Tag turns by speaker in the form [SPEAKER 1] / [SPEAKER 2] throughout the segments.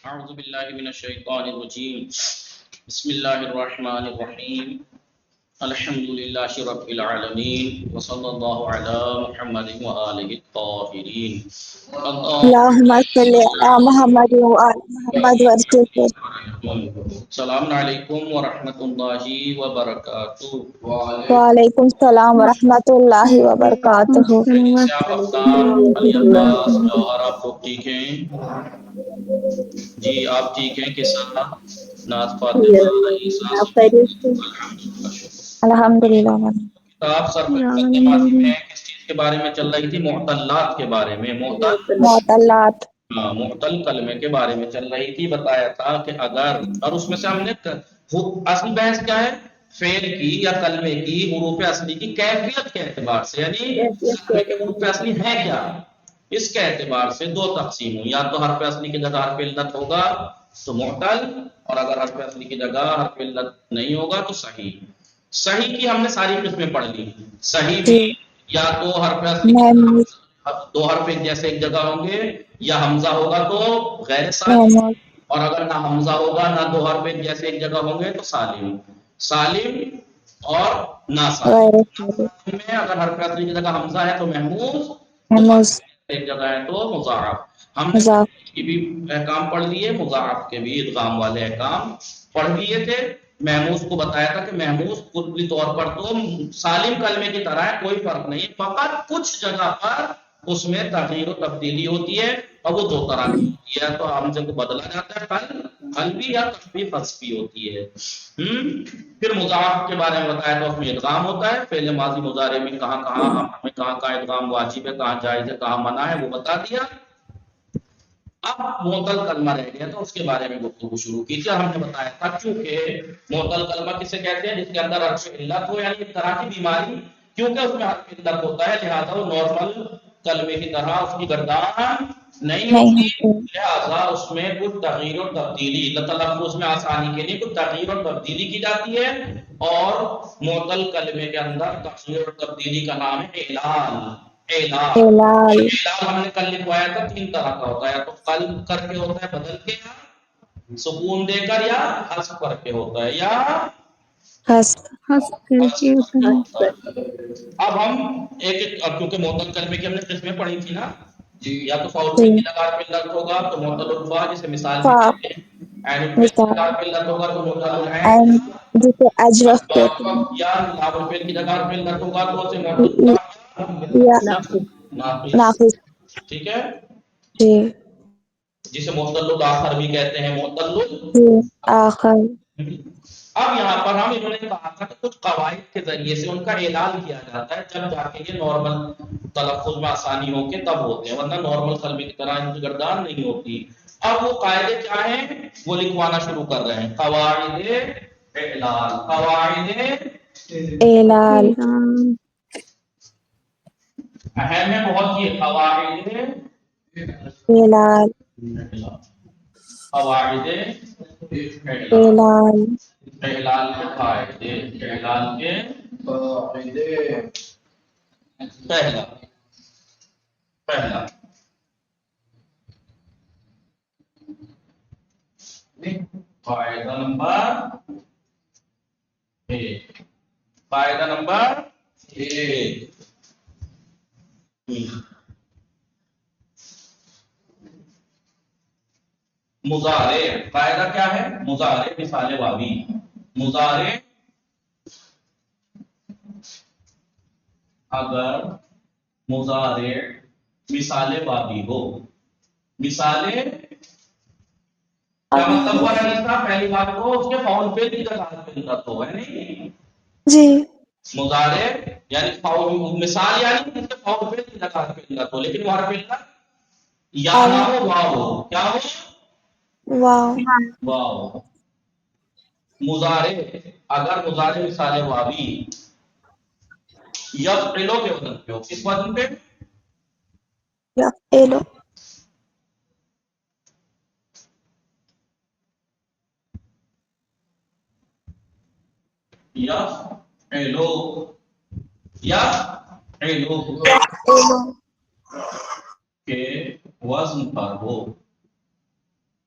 [SPEAKER 1] اعوذ باللہ من الشیطان الرجیم بسم اللہ الرحمن الرحیم الحمد للہ رب العالمین وصلی اللہ علی محمد وآلہ الطاہرین
[SPEAKER 2] اللهم صل على محمد وعلى محمد وسلم.
[SPEAKER 1] السلام علیکم ورحمۃ اللہ وبرکاتہ۔
[SPEAKER 2] وعلیکم السلام ورحمۃ اللہ وبرکاتہ.
[SPEAKER 1] سے آپ افطار علی عباس جوہر آپ لوگ ٹھیک ہیں؟ جی آپ ٹھیک ہیں؟ کسا ناز فاطمہ عیسیٰ الحمدللہ شکر۔
[SPEAKER 2] الحمدللہ.
[SPEAKER 1] کتاب سر مقدماتی میں کس چیز کے بارے میں چل رہی تھی؟ معطلات کے بارے میں۔
[SPEAKER 2] معطلات.
[SPEAKER 1] معطل کلمے کے بارے میں چل رہی تھی۔ بتایا تھا کہ اگر، اور اس میں سے ہم نے اصل بحث کیا ہے؟ فعل کی یا کلمے کی حروف اصلی کی کیفیت کے اعتبار سے، یعنی کلمے کے حروف اصلی ہے کیا، اس کے اعتبار سے دو تقسیم ہوں۔ یا تو حرف اصلی کی جگہ حرف علت ہوگا تو معطل، اور اگر حرف اصلی کی جگہ حرف علت نہیں ہوگا تو صحیح۔ صحیح کی ہم نے ساری قسمیں پڑھ لی۔ صحیح بھی یا تو حرف اصلی کی جگہ دو حرف جیسے ایک جگہ ہوں گے، یا حمزہ ہوگا تو غیر سالم، اور اگر نہ حمزہ ہوگا نہ دو حرف جیسے ایک جگہ ہوں گے تو سالم۔ سالم اور نہ سالم میں اگر حرف اصلی کی جگہ حمزہ ہے تو محموز، ایک جگہ ہے تو مضاعف۔ ہم نے کی بھی احکام پڑھ لیے، مضاعف کے بھی ادغام والے احکام پڑھ لیے تھے۔ محموز کو بتایا تھا کہ محموز کلی طور پر تو سالم کلمے کی طرح ہے، کوئی فرق نہیں، فقط کچھ جگہ پر اس میں تغییر و تبدیلی ہوتی ہے، اور وہ دو طرح کی ہوتی ہے۔ تو ہم سے کو بدلا جاتا ہے، قلبی یا تخفیف حذفی ہوتی ہے۔ پھر مضاعف کے بارے میں بتایا تو اس میں ادغام ہوتا ہے، فعل ماضی مضارع میں کہاں کہاں ادغام واجب ہے، کہاں جائز ہے، کہاں منع ہے، وہ بتا دیا۔ اب معطل کلمہ رہ گیا تو اس کے بارے میں گفتگو شروع کی تھی، اور ہم نے بتایا تھا چونکہ معطل کلمہ کسے کہتے ہیں؟ جس کے اندر حرف علت ہو، یعنی ایک طرح کی بیماری، کیونکہ اس میں حرف علت ہوتا ہے لہذا وہ نارمل کلمے کی طرح اس کی گردان نہیں ہوتی، لہذا اس میں کچھ تغییر اور تبدیلی، تلفظ میں آسانی کے لیے کچھ تغییر اور تبدیلی کی جاتی ہے، اور معطل کلمے کے اندر تغییر اور تبدیلی کا نام ہے اعلال۔ اعلال ہم نے کل لکھوایا تھا، تین طرح کا ہوتا ہے، یا تو قلب کر کے ہوتا ہے بدل کے، یا سکون دے کر، یا حذف کر کے ہوتا ہے، یا حذف کر کے ہوتا ہے۔ اب ہم ایک اب کیونکہ معطل کلمے کی ہم نے قسمیں پڑھی تھی نا، یا تو فاؤل فعل کی جگہ پہ لفظ ہوگا تو معطل الفا، جسے مثال بھی کہتے ہیں، عین الفعل کی جگہ پہ لفظ ہوگا تو معطل العین،
[SPEAKER 2] جسے اجوف کہتے ہیں،
[SPEAKER 1] یا لام الفعل کی جگہ پہ لفظ ہوگا تو اسے معطل ناقص، ٹھیک ہے
[SPEAKER 2] جی،
[SPEAKER 1] جسے معطل الآخر بھی کہتے ہیں، معطل
[SPEAKER 2] آخر۔
[SPEAKER 1] اب یہاں پر ہم انہوں نے کہا تھا کہ کچھ قواعد کے ذریعے سے ان کا اعلان کیا جاتا ہے، جب جا کے یہ نارمل تلفظ میں آسانی ہو کے تب ہوتے ہیں، ورنہ نارمل کلمے کی طرح ان کی گردان نہیں ہوتی۔ اب وہ قاعدے کیا ہیں وہ لکھوانا شروع کر رہے ہیں، قواعد اعلان، قواعد
[SPEAKER 2] اعلان
[SPEAKER 1] اہم ہے بہت، یہ قواعد
[SPEAKER 2] اعلان
[SPEAKER 1] قواعد
[SPEAKER 2] اعلان
[SPEAKER 1] اعلان کے قاعدے، اعلان کے قاعدے۔ پہلا قاعدہ نمبر ایک، قاعدہ نمبر ایک، مضارع۔ قاعدہ کیا ہے؟ مضارع مثال واوی، مضارع اگر مضارع مثال واوی ہو، مثال کیا مطلب ہوا رہا؟ پہلی بات تو اس کے فاعل فعل کی جگہ حرف علت ہو، ہے نہیں
[SPEAKER 2] جی،
[SPEAKER 1] مضارع یعنی فاعل، مثال یعنی اس کے فاعل فعل کی جگہ حرف علت ہو، لیکن وہ حرف علت یا نہ ہو، واو ہو، کیا ہو؟ واو۔ مضارع اگر مضارع مثال واوی یفعلو کے وزن پہ ہو، کس وزن پہ؟
[SPEAKER 2] یفعلو،
[SPEAKER 1] یفعلو، یفعلو کے وزن پر ہو،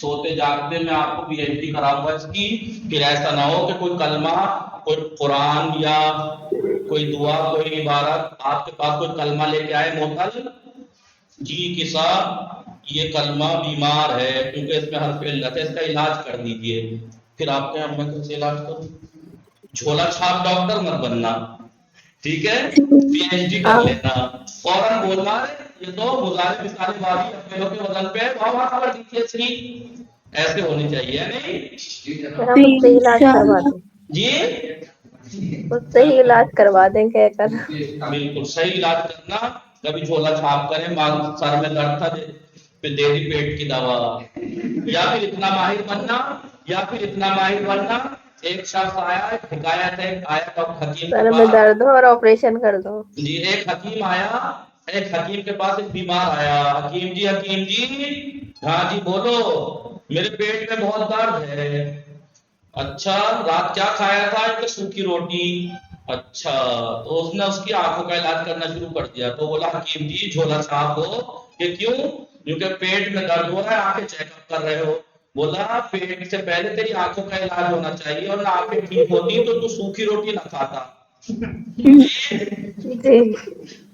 [SPEAKER 1] سوتے جاگتے میں آپ کو پی ایچ ڈی کراؤں گا اس کی. پھر ایسا نہ ہو کہ کوئی کلمہ، کوئی قرآن یا کوئی دعا، کوئی عبارت آپ کے پاس کوئی کلمہ لے کے آئے معطل، جی کسا یہ کلمہ بیمار ہے کیونکہ اس میں حرف علت ہے، اس کا علاج کر دیجئے. پھر آپ کے میں کیسے علاج کروں؟ جھولا چھاپ ڈاکٹر مت بننا، ٹھیک ہے؟ پی ایچ ڈی کر لینا. فوراً بولنا ہے یہ تو مظاہرے مثالے والی اپنے کے وزن پہ وہاں خبر دیجیے سی، ایسے ہونی چاہیے نہیں
[SPEAKER 3] ہم سے علاج کروا دیں
[SPEAKER 1] جی.
[SPEAKER 3] اس سے ہی علاج کروا دیں کہہ کر.
[SPEAKER 1] بالکل صحیح علاج کرنا. کبھی جھولا چھاپ کریں، سر میں درد تھا پھر دے دی پیٹ کی دوا. یا پھر اتنا ماہر بننا، ایک شخص آیا، ایک حکایت ہے، آیا تو حکیم کے
[SPEAKER 3] سر میں
[SPEAKER 1] پاس
[SPEAKER 3] درد ہو اور آپریشن کر دو.
[SPEAKER 1] جی. ایک حکیم آیا، ایک حکیم کے پاس ایک بیمار آیا. حکیم جی ہاں جی بولو، میرے پیٹ میں بہت درد ہے. اچھا رات کیا کھایا تھا؟ کہ سوکھی روٹی. اچھا تو اس نے اس کی آنکھوں کا علاج کرنا شروع کر دیا. تو بولا حکیم جی جھولا چھاپ ہو کہ کیوں؟ کیونکہ پیٹ میں درد ہو رہا ہے، آنکھیں چیک اپ کر رہے ہو. بولا پیٹ سے پہلے تیری آنکھوں کا علاج ہونا چاہیے، اور نہ آنکھیں ٹھیک ہوتی تو سوکھی روٹی نہ کھاتا.
[SPEAKER 3] جی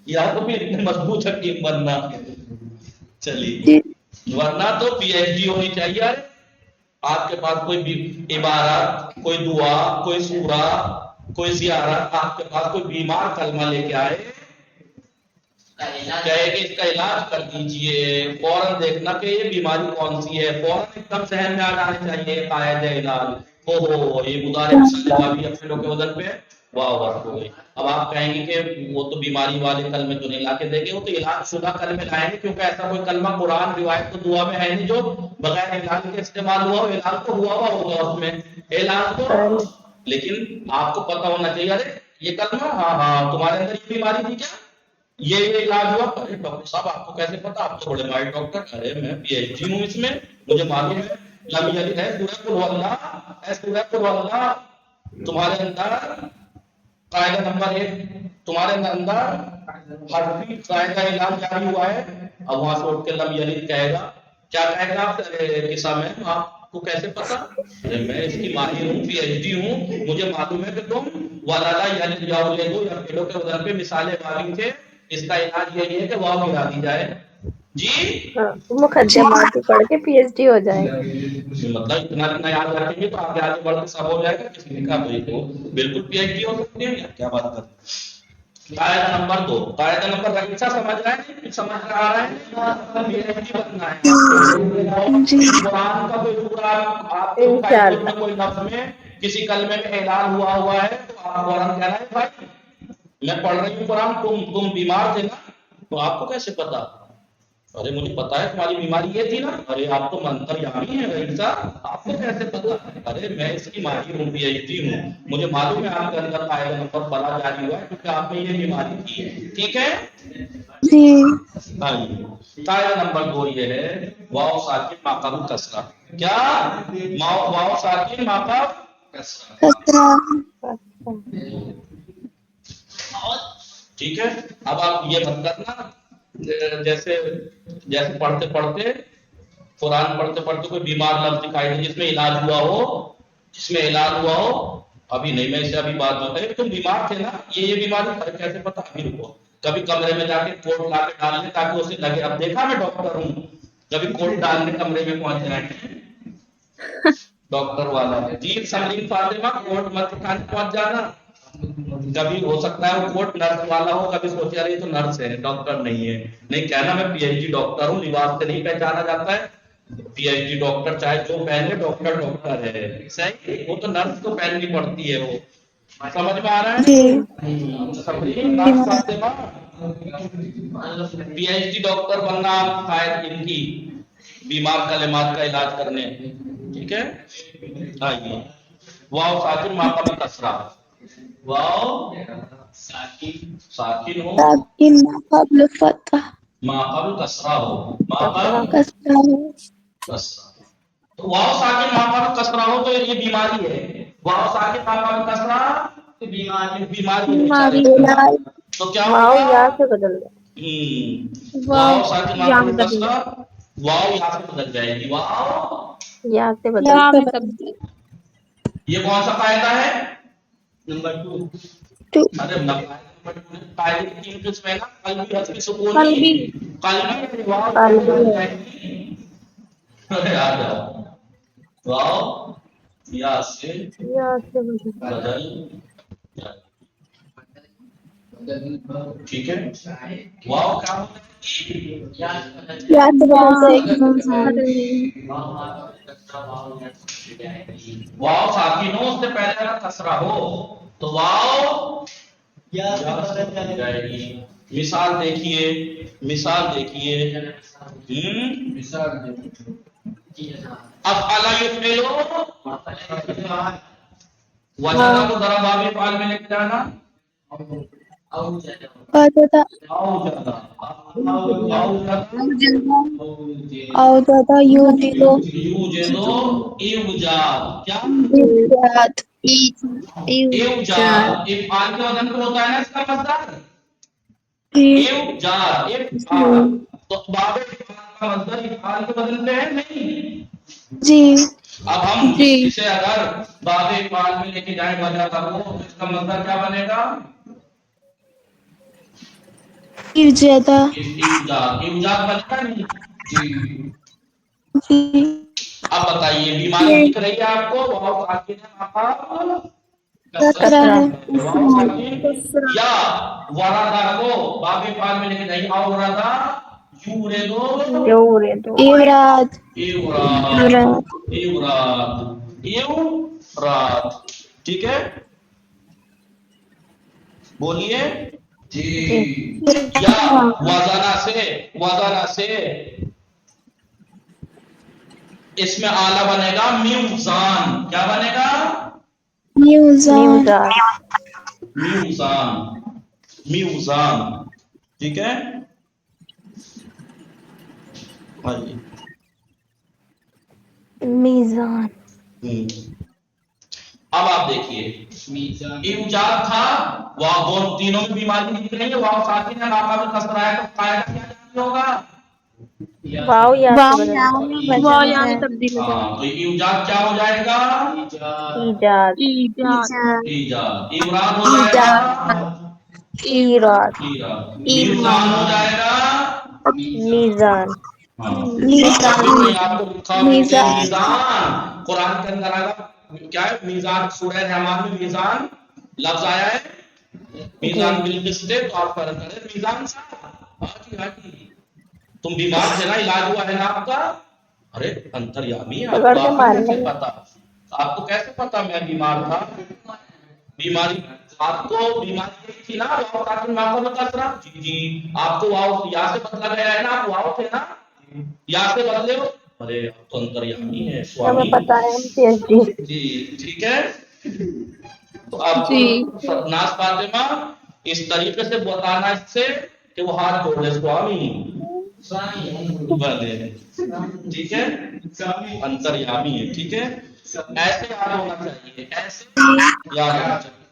[SPEAKER 1] یا تو پھر اتنے مضبوط حکیم بننا. چلیے، ورنہ تو پی ایچ ڈی ہونی چاہیے. آپ کے پاس کوئی عبارت، کوئی دعا، کوئی سورہ، کوئی زیارت، آپ کے پاس کوئی بیمار کلمہ لے کے آئے کہے کہ اس کا علاج کر دیجئے، فوراً دیکھنا کہ یہ بیماری کون سی ہے. فوراً ایک دم ذہن میں آ جانے چاہیے قاعدہ علاج. یہ مضارع مثال والی اپنے لوگ کے وزن پہ واہ واہ ہو گئی. اب آپ کہیں گے کہ وہ تو بیماری والے کلمے تو نہیں لا کے دیں گے، وہ تو علاج شدہ کلمے لائیں گے، کیونکہ ایسا کوئی کلمہ قرآن، روایت تو دعا میں ہے نہیں جو بغیر علاج کے استعمال ہوا ہو. علاج تو ہوا ہوگا اس میں علاج تو. لیکن آپ کو پتا ہونا چاہیے ارے یہ کلمہ ہاں تمہارے اندر یہ بیماری تھی کیا، یہ علاج ہوا. ارے ڈاکٹر صاحب آپ کو کیسے پتا؟ آپ تو بڑے ماہر ڈاکٹر. ارے میں پی ایچ ڈی ہوں اس میں، مجھے معلوم ہے. لم یلد ہے سورہ قل هو اللہ، ہے سورہ قل هو اللہ. تمہارے اندر قاعدہ نمبر 1 تمہارے اندر حرفی قاعدہ علاج جاری ہوا ہے. اب وہاں سے اٹھ کے لم یلد کہے گا، کیا کہے گا؟ قصہ میں آپ کو کیسے پتا؟ ارے میں اس کی ماہر ہوں، پی ایچ ڈی ہوں، مجھے معلوم ہے کہ تم ولادہ یلد یولد یا پیلوں کے وزن پہ مثالیں والی تھے. اس کا علاج یہی ہے کہ واو ملا دی جائے. جی
[SPEAKER 3] مقدمات پڑھ کے پی ایچ ڈی ہو جائے.
[SPEAKER 1] مطلب اتنا یاد رکھیں گے تو آگے آگے بڑھ کے سب ہو جائے گا. کسی نے کہا تو بالکل پی ایچ ڈی ہو سکتی ہے. کیا بات کر رہے ہیں؟ قاعدہ نمبر 2، قاعدہ نمبر رئیسہ سمجھ رہے ہیں؟ سمجھ آ رہا ہے پی ایچ ڈی بننا ہے. قرآن کا کوئی سورہ آپ کے
[SPEAKER 3] انشاءاللہ
[SPEAKER 1] میں کوئی لفظ میں کسی کلمے میں اعلان ہوا ہے تو آپ فوراً کہنا ہے بھائی میں پڑھ رہی ہوں قرآن، تم بیمار تھے نا، تو آپ کو کیسے پتا؟ ارے مجھے پتا ہے تمہاری بیماری یہ تھی نا. ارے آپ تو منتر یامی ہیں رئیسہ، آپ کو کیسے پتا؟ ارے میں اس کی ماہر ہوں، پی ایچ ڈی ہوں، مجھے معلوم ہے آپ کے اندر قاعدہ نمبر بڑا جاری ہوا ہے کیونکہ آپ نے یہ بیماری کی ہے. ٹھیک ہے قاعدہ نمبر 2 یہ ہے واو ساکن ما قبل کسرہ. کیا؟ واو ساکن ما قبل کسرہ. ٹھیک ہے. اب آپ یہ مت کرنا جیسے پڑھتے پڑھتے قرآن پڑھتے پڑھتے کوئی بیمار لفظ دکھائی دے جس میں علاج ہوا ہو، ابھی نہیں، میں اسے ابھی بات ہوتا ہے تم بیمار تھے نا، یہ بیماری کیسے پتا؟ ابھی رکو. کبھی کمرے میں جا کے کوٹ لا کے ڈال لیں تاکہ اسے لگے اب دیکھا میں ڈاکٹر ہوں. کبھی کوٹ ڈالنے کمرے میں پہنچ جائیں ڈاکٹر والا جی سمرین فاطمہ کوٹ مت اٹھانے پہنچ جانا. کبھی ہو سکتا ہے وہ کوٹ نرس والا ہو، کبھی سوچا رہی تو نرس ہے ڈاکٹر نہیں ہے. نہیں کہنا میں پی ایچ ڈی ڈاکٹر ہوں، لباس سے نہیں پہچانا جاتا ہے. پی ایچ ڈی ڈاکٹر چاہے جو پہنے ڈاکٹر ہے. صحیح، وہ تو نرس کو پہننی پڑتی ہے. وہ سمجھ میں آ رہا ہے؟ Samreen Fatima P H D doctor بننا شاید ان کی بیمار کلمات کا علاج کرنے. ٹھیک ہے. آئیے واو ساکن ما قبل کسرہ. واو ساکن ہو
[SPEAKER 2] ما قبل فتح،
[SPEAKER 1] ما قبل کسرہ ہو، ما قبل
[SPEAKER 2] کسرہ ہو.
[SPEAKER 1] کسرہ. تو واو ساکن ما قبل کسرہ ہو تو یہ بیماری ہے. واو ساکن ما قبل کسرہ بیماری ہے. تو کیا
[SPEAKER 3] ماؤ یا
[SPEAKER 1] ہوگا؟
[SPEAKER 3] سے بدل گیا.
[SPEAKER 1] واو ساکن ما قبل کسرہ واو یا سے بدل جائے گی. واو
[SPEAKER 3] یا سے بدل
[SPEAKER 2] یا میں تبدیل.
[SPEAKER 1] یہ کون سا قاعدہ ہے؟ نمبر 2.
[SPEAKER 2] 2.
[SPEAKER 1] ارے قاعدے کی 3 قسم ہے نا. قلبی حذف سکونی
[SPEAKER 2] قلبی.
[SPEAKER 1] قلبی واو
[SPEAKER 3] قلبی
[SPEAKER 1] بدل
[SPEAKER 3] ہے.
[SPEAKER 1] جائے گی. ارے آ جاؤ. واو یا سے
[SPEAKER 3] یا سے بدل
[SPEAKER 1] بدل جائے. ٹھیک ہے. واو کیا ہوتا ہے؟
[SPEAKER 2] یا سے بدل جائے گی.
[SPEAKER 1] واو ساکنوں سے پہلے اگر کسرہ ہو تو واو یا سے بدل جائے گی. مثال دیکھیے. افعل یفعلو وجدہ کو ذرا باب فعل میں لکھ جانا.
[SPEAKER 2] وجدہ.
[SPEAKER 1] اوجدہ
[SPEAKER 2] اوجدہ یوجدو.
[SPEAKER 1] یوجدو ایوجاد. کیا
[SPEAKER 2] ایجاد.
[SPEAKER 1] ایوجاد افعال کے وزن پہ ہوتا ہے نا اس کا مصدر.
[SPEAKER 2] جی.
[SPEAKER 1] ایوجاد افعال تو باب افعال کا مصدر افعال کے وزن پہ ہے نہیں.
[SPEAKER 2] جی.
[SPEAKER 1] اب ہم اسے اگر باب افعال میں لے کے جائیں وجہ کرو تو اس کا مصدر کیا بنے گا؟
[SPEAKER 2] ایجادہ.
[SPEAKER 1] ایوجاد بنتا نہیں. جی.
[SPEAKER 2] جی.
[SPEAKER 1] اب بتائیے بیماری دکھ رہی ہے آپ کو. واو ساکن ہے ماقا
[SPEAKER 2] کسرہ
[SPEAKER 3] کسرہ.
[SPEAKER 2] ہے.
[SPEAKER 1] واو ساکن یا وردا کو باب افعال میں لے کے جائیں. اوردا یوردو
[SPEAKER 3] یوردو.
[SPEAKER 2] ایراد.
[SPEAKER 1] ایوراد ایوراد. ٹھیک ہے. بولیے.
[SPEAKER 3] جی.
[SPEAKER 1] یا وزنا سے اس میں آلہ بنے گا میوزان. کیا بنے گا؟
[SPEAKER 2] میوزان.
[SPEAKER 1] میوزان. ٹھیک ہے.
[SPEAKER 3] میزان.
[SPEAKER 1] اب آپ دیکھیے ایوجاد تھا. واو تینوں میں بیماری دکھ رہی ہے. واو ساکن ہے ماقا میں کسرہ ہے تو قاعدہ کیا جانتے ہوگا؟
[SPEAKER 3] واو یا سے
[SPEAKER 2] واو
[SPEAKER 3] بدل
[SPEAKER 2] یا
[SPEAKER 3] جائے
[SPEAKER 2] میں
[SPEAKER 3] گی.
[SPEAKER 2] بدل جائے.
[SPEAKER 1] ہاں تو ایوجاد کیا ہو جائے گا؟
[SPEAKER 3] ایجاد.
[SPEAKER 1] ایجاد. ایوراد ہو جائے گا.
[SPEAKER 2] ایجاد.
[SPEAKER 3] ایراد.
[SPEAKER 1] میوزان ہو جائے گا.
[SPEAKER 3] میزان.
[SPEAKER 1] ہاں
[SPEAKER 2] میزان.
[SPEAKER 1] کہیں آپ کو لکھا ہو کہ
[SPEAKER 2] میزان.
[SPEAKER 1] میزان قرآن کے اندر آئے گا. کیا ہے میزان؟ سورہ رحمان میں میزان لفظ آیا ہے.
[SPEAKER 3] جی.
[SPEAKER 1] میزان بالقسط تو آپ فرض کریں میزان صاحب. ہاں جی تم بیمار تھے نا, علاج ہوا ہے نا آپ کا. ارے انتریامی ہے آپ
[SPEAKER 3] پکڑ
[SPEAKER 1] کو.
[SPEAKER 3] کے
[SPEAKER 1] آپ کو
[SPEAKER 3] مار
[SPEAKER 1] کیسے
[SPEAKER 3] لیں گے.
[SPEAKER 1] پتا؟ آپ کو کیسے پتا میں بیمار تھا؟ بیماری آپ کو بیماری تھی نا. واو ساکن ماقا میں کسرہ. جی آپ کو واو یا سے بدلا گیا ہے نا. آپ واو تھے نا, یا سے بدلے ہو. ارے آپ تو انتریامی ہے
[SPEAKER 3] ہمیں
[SPEAKER 1] سوامی.
[SPEAKER 3] پتا ہے. ہم PhD.
[SPEAKER 1] جی ٹھیک ہے. تو آپ ناز فاطمہ اس طریقے سے بتانا اس سے کہ وہ ہاتھ جوڑے سوامی بنے. ٹھیک ہے. انتریامی ہے. ٹھیک ہے. ایسے یاد ہونا چاہیے. ایسے یاد ہونا چاہیے.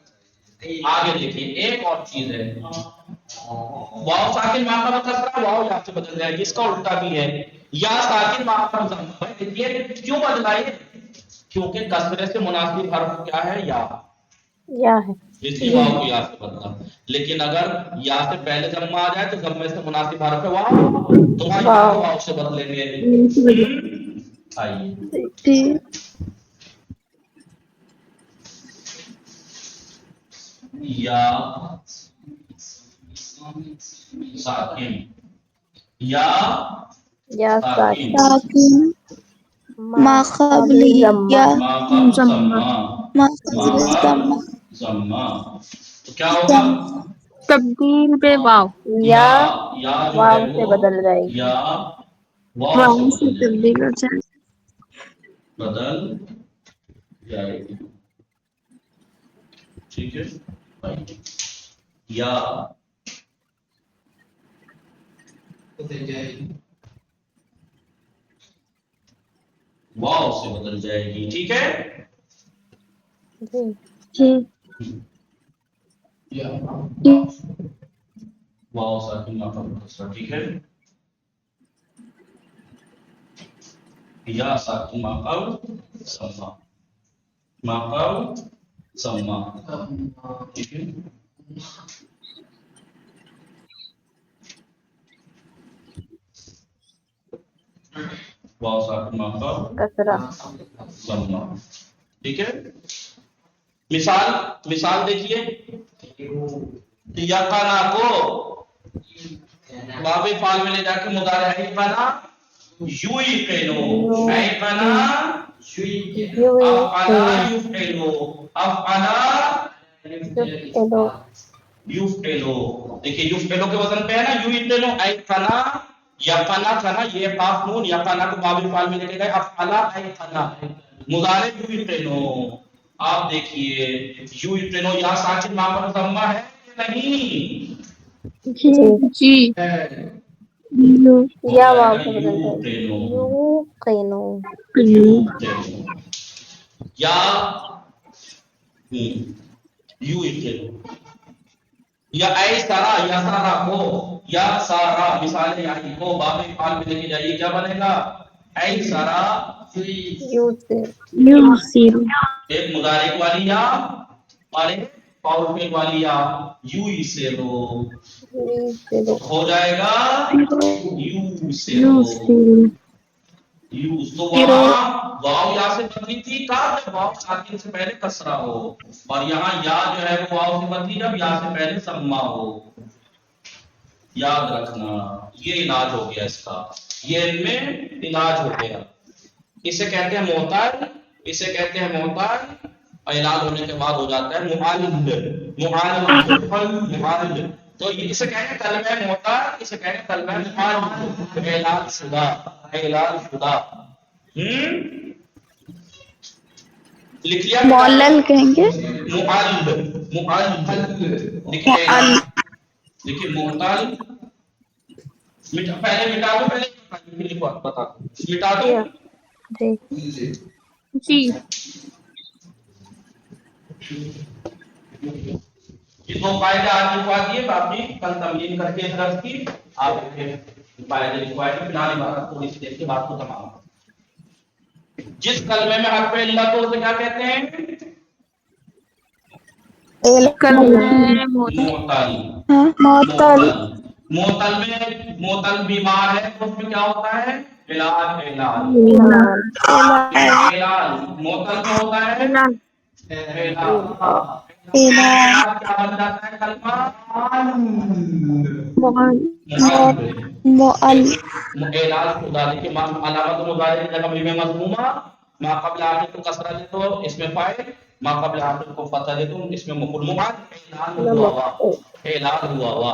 [SPEAKER 1] آگے دیکھیے ایک اور چیز ہے. واو ساکن ماقا میں کسرہ واو یا سے بدل جائے گی. اس کا الٹا بھی ہے. یا ساکن ماقا میں ضم ہے. دیکھیے کیوں بدلا ہے؟ کیونکہ کسرے سے مناسب حرف کیا ہے؟ یا.
[SPEAKER 3] یا ہے.
[SPEAKER 1] اس لیے واو کو یا سے بدلا. لیکن اگر یا سے پہلے ضمہ آ جائے تو ضمے سے مناسب حرف ہے واو. تو وہاں یا کو واو سے بدلیں گے. آئیے یا ساکن یا ساکن
[SPEAKER 2] ساکن. ما قبلی یا
[SPEAKER 1] ما قبل ضمہ.
[SPEAKER 2] ما
[SPEAKER 1] ما
[SPEAKER 2] قبل
[SPEAKER 1] قبل
[SPEAKER 2] ضمہ.
[SPEAKER 1] ضمہ. تو کیا ہوگا؟
[SPEAKER 2] تبدیل پہ واو.
[SPEAKER 3] یا
[SPEAKER 1] یا جو ہے
[SPEAKER 3] واو سے
[SPEAKER 1] وہ
[SPEAKER 3] بدل جائے گی.
[SPEAKER 1] یا واو سے بدل جائے گی.
[SPEAKER 2] تبدیل ہو جائے.
[SPEAKER 1] بدل جائے گی. ٹھیک ہے. یا واو سے بدل جائے گی. ٹھیک ہے.
[SPEAKER 3] جی.
[SPEAKER 1] واو ساکن ماقا میں کسرہ. ٹھیک ہے. یا ساکن ماقبل سما، ماقبل سما، ٹھیک ہے. واو ساکن ماقبل
[SPEAKER 3] کسرہ
[SPEAKER 1] سما، ٹھیک ہے. مثال دیکھیے یقنا کو باب فعال میں لے جا کے مضارع ہے یقنا یوقنو، ایقنا افعلا یفعلو، افعلا
[SPEAKER 3] یفعلو
[SPEAKER 1] یفعلو. دیکھیے یفعلو کے وزن پہ ہے نا یوقنو، ایقنا یقنا تھا نا یہ قاف نون، یقنا کو باب فعال میں لے کے گئے افعلا ایقنا، مضارع یوقنو. آپ دیکھیے یوقنو یا ساکن ماں پر ضمہ ہے کہ نہیں؟
[SPEAKER 2] جی
[SPEAKER 3] یا واو کے بدل پہ یوقنو.
[SPEAKER 1] یا یوقنو یا اے سارا، یا سارا کو، یا سارا مثال یعنی کو باب فعال میں لے کے جائیے کیا بنے گا؟ اے سارا.
[SPEAKER 3] یوسر
[SPEAKER 1] ایک مضارع والی یا اور ایک فاعل فعل والی یا، یوسرو
[SPEAKER 3] یوسر
[SPEAKER 1] ہو جائے گا یوسرو. تو وہاں واو یا سے بدلی تھی کہا جب واو ساکن سے پہلے کسرہ ہو، اور یہاں یا جو ہے وہ واو سے بدلی جب یا سے پہلے ضمہ ہو. یاد رکھنا یہ علاج ہو گیا اس کا، یہ ان میں علاج ہو گیا. اسے کہتے ہیں معتل، اسے کہتے ہیں معتل، اعلان ہونے کے بعد ہو جاتا ہے معلل، معلل. تو اسے کہیں گے کلمہ معتل، اسے کہیں گے کلمہ معلل، اعلان شدہ، اعلان شدہ. لکھ لیا
[SPEAKER 2] معلل کہیں گے.
[SPEAKER 1] معلل، معلل دیکھیے اعلان، دیکھیے معتل پہلے مٹا دو، پہلے لکھو بتا دو مٹا دو.
[SPEAKER 3] جی
[SPEAKER 2] جی
[SPEAKER 1] یہ دو قاعدے آج لکھوا دیے، باقی کل تمرین کر کے درس کی آپ قاعدے لکھوائے گے. فی الحال عبارت تھوڑی سی دیکھ کے بات کو تمام. جس کلمے میں حرف علت ہو اسے کیا کہتے ہیں؟
[SPEAKER 2] کلمہ
[SPEAKER 1] معتل.
[SPEAKER 2] معتل.
[SPEAKER 1] معتل میں معتل بیمار ہے تو اس میں کیا ہوتا ہے؟ علاج، علاج، علاج. معتل میں ہوتا ہے علاج. کیا بن جاتا ہے کلمہ؟ علاج خدا. دیکھیے علامت مضارع جگہ میں مضمومہ، ما قبل آخر کو کسرہ دے تو اس میں فاعل، ما قبل آخر کو فتح دے تو اس میں مفعول. اعلان ہوا ہوا، اعلان ہوا ہوا.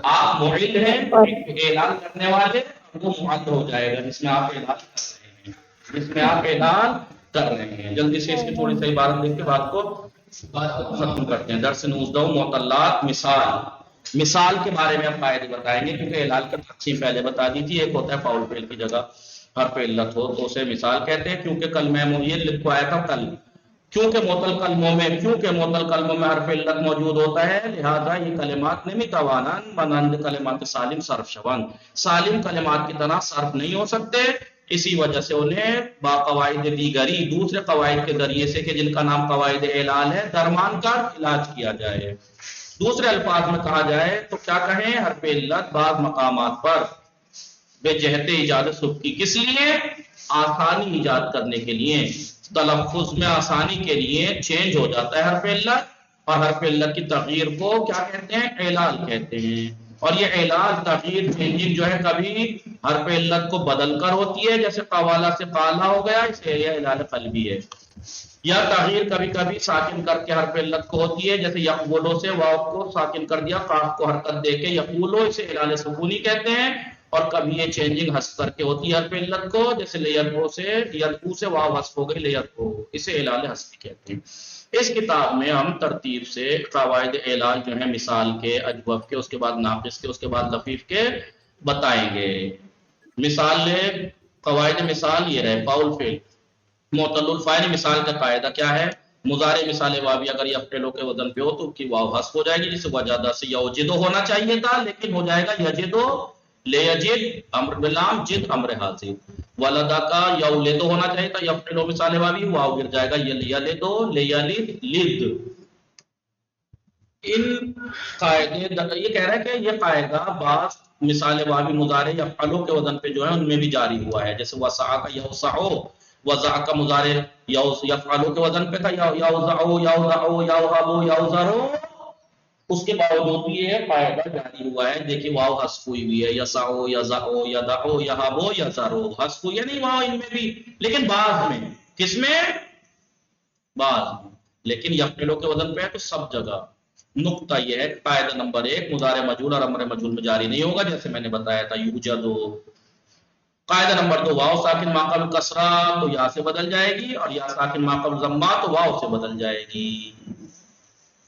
[SPEAKER 1] آپ معل ہیں، اعلان کرنے والے، وہ معل ہو جائے گا جس میں آپ اعلان کر رہے ہیں، جس میں آپ اعلان کر رہے ہیں. جلدی سے اس کی تھوڑی سی عبارت دیکھ کے بات کو ختم کرتے ہیں. درس 19 معطلات. مثال کے بارے میں ہم قاعدے بتائیں گے کیونکہ اعلان کا تقسیم پہلے بتا دی تھی. ایک ہوتا ہے فاعل فعل کی جگہ حرف علت ہو تو اسے مثال کہتے ہیں. کیونکہ کلمہ یہ لکھوایا تھا کل، کیونکہ معطل کلموں میں حرف علت موجود ہوتا ہے، لہذا یہ کلمات نمیتوانند مانند کلمات سالم صرف شوند، سالم کلمات کی طرح صرف نہیں ہو سکتے. اسی وجہ سے انہیں با قواعد دیگری، دوسرے قواعد کے ذریعے سے کہ جن کا نام قواعد اعلال ہے، درمان کر علاج کیا جائے. دوسرے الفاظ میں کہا جائے تو کیا کہیں؟ حرف علت بعض مقامات پر بے جہت ایجاد سبکی، کس لیے؟ آسانی ایجاد کرنے کے لیے، تلفظ میں آسانی کے لیے چینج ہو جاتا ہے حرف علت، اور حرف علت کی تغییر کو کیا کہتے ہیں؟ اعلال کہتے ہیں. اور یہ اعلال تغییر چینجنگ جو ہے کبھی حرف علت کو بدل کر ہوتی ہے، جیسے قوالا سے قالا ہو گیا، اسے یہ اعلال قلبی ہے. یا تغییر کبھی کبھی ساکن کر کے حرف علت کو ہوتی ہے، جیسے یقبولو سے واو کو ساکن کر دیا، قاف کو حرکت دے کے یقولو، اسے اعلال سکونی کہتے ہیں. اور کبھی یہ چینجنگ حذف کر کے ہوتی ہے حرف علت کو، جیسے لیدعو سے یدعو سے واو حذف ہو گئی لیدعو، اسے اعلال حذفی کہتے ہیں. اس کتاب میں ہم ترتیب سے قواعد اعلال جو ہیں مثال کے، اجوف کے، اس کے بعد ناقص کے، اس کے بعد لفیف کے بتائیں گے. مثال قواعد مثال یہ رہے. فاعل فعل معتل الفاعل مثال کا قاعدہ کیا ہے؟ مضارع مثال واوی اگر یفعلو کے وزن پہ ہو تو کی واو حذف ہو جائے گی، جسے وجدہ سے یوجدو ہونا چاہیے تھا لیکن ہو جائے گا یجدو لیجد امر بلام، جد امر حاضر. ولدا کا یولد ہونا چاہیے تھا، یفعلو مثال واوی، واو گر جائے گا یلدو لیلد لد. ان قاعدے یہ کہہ رہا ہے کہ یہ قاعدہ بعض مثال واوی مضارع یفعلو کے وزن پہ جو ہے ان میں بھی جاری ہوا ہے. جیسے وسع کا یوسعو، وضع کا مضارع یفعلو کے وزن پہ تھا، یوزعو یوزعو یوہبو یوزرو، اس کے باوجود بھی یہ قاعدہ جاری ہوا ہے. دیکھیے واو حذف ہوئی ہوئی ہے، یسعو یزعو یدعو یہبو یزرو، حذف ہوئی ہے نہیں واو ان میں بھی، لیکن بعض میں. کس میں؟ بعض میں. لیکن یفعلو کے وزن پہ ہے تو سب جگہ. نقطہ یہ ہے قاعدہ نمبر 1 مضارع مجہول اور امر مجہول میں جاری نہیں ہوگا، جیسے میں نے بتایا تھا یوجدو. قاعدہ نمبر 2 واو ساکن ما قبل کسرہ تو یا سے بدل جائے گی، اور یا ساکن ما قبل ضمہ تو واو سے بدل جائے گی.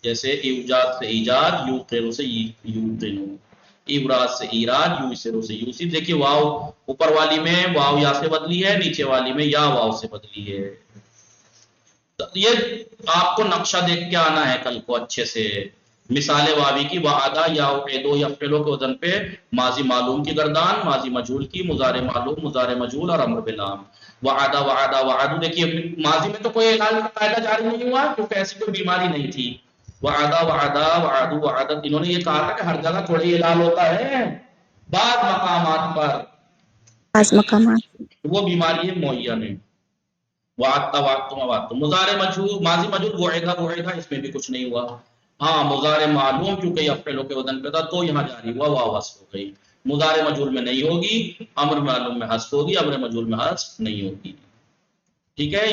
[SPEAKER 1] جیسے ایجاد سے ایجاد، یوقر سے یوقن، ایراد سے ایراد، یوسر سے یوسر. دیکھیے واو اوپر والی میں واو یا سے بدلی ہے، نیچے والی میں یا واو سے بدلی ہے. یہ آپ کو نقشہ دیکھ کے آنا ہے کل کو اچھے سے. مثال واوی کی وعدہ یا وعدو یفعلو کے وزن پہ ماضی معلوم کی گردان، ماضی مجہول کی، مضارع معلوم، مضارع مجہول اور امر بلام. وعدہ وعدہ وعدو، دیکھیے ماضی میں تو کوئی اعلان کا قاعدہ جاری نہیں ہوا کیونکہ ایسی کوئی بیماری نہیں تھی. وعدہ وعدہ وعدو وعدت، انہوں نے یہ کہا تھا کہ ہر جگہ تھوڑی اعلان ہوتا ہے، بعض مقامات پر
[SPEAKER 2] بعض مقامات.
[SPEAKER 1] وہ بیماری ہے معین ہے. وعدتا وعدتم وعدتم. مضارع مجہول ماضی مجہول وعدہ وعدہ، اس میں بھی کچھ نہیں ہوا. ہاں مضارع معلوم کیونکہ یفعلو کے وزن پہ تھا تو یہاں جاری ہوا، واو حذف ہو گئی. مضارع مجہول میں نہیں ہوگی، امر معلوم میں حذف ہوگی، امر مجہول میں حذف نہیں ہوگی. ٹھیک ہے.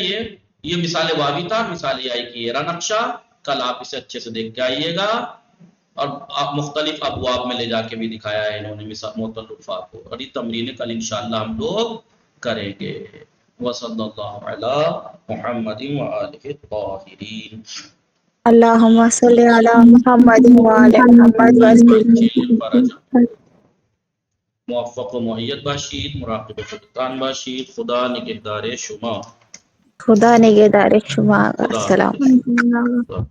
[SPEAKER 1] یہ مثال واوی تھا. مثال یائی کی یہ رہا نقشہ. کل آپ اسے اچھے سے دیکھ کے آئیے گا، اور آپ مختلف ابواب میں لے جا کے بھی دکھایا ہے انہوں نے معطل الفاظ کو. اور یہ تمرین کل انشاءاللہ ہم لوگ کریں گے. وصلی اللہ علی محمد وآلہ الطاہرین.
[SPEAKER 2] اللہم صلی علی محمد وعلی محمد
[SPEAKER 1] جی فرج
[SPEAKER 2] وسلم.
[SPEAKER 1] موفق و مہیت باشید، مراقب و سلطان باشید. خدا نگہدار شما.
[SPEAKER 2] خدا نگہدار شما.
[SPEAKER 1] خدا
[SPEAKER 2] السلام.
[SPEAKER 1] حافظ.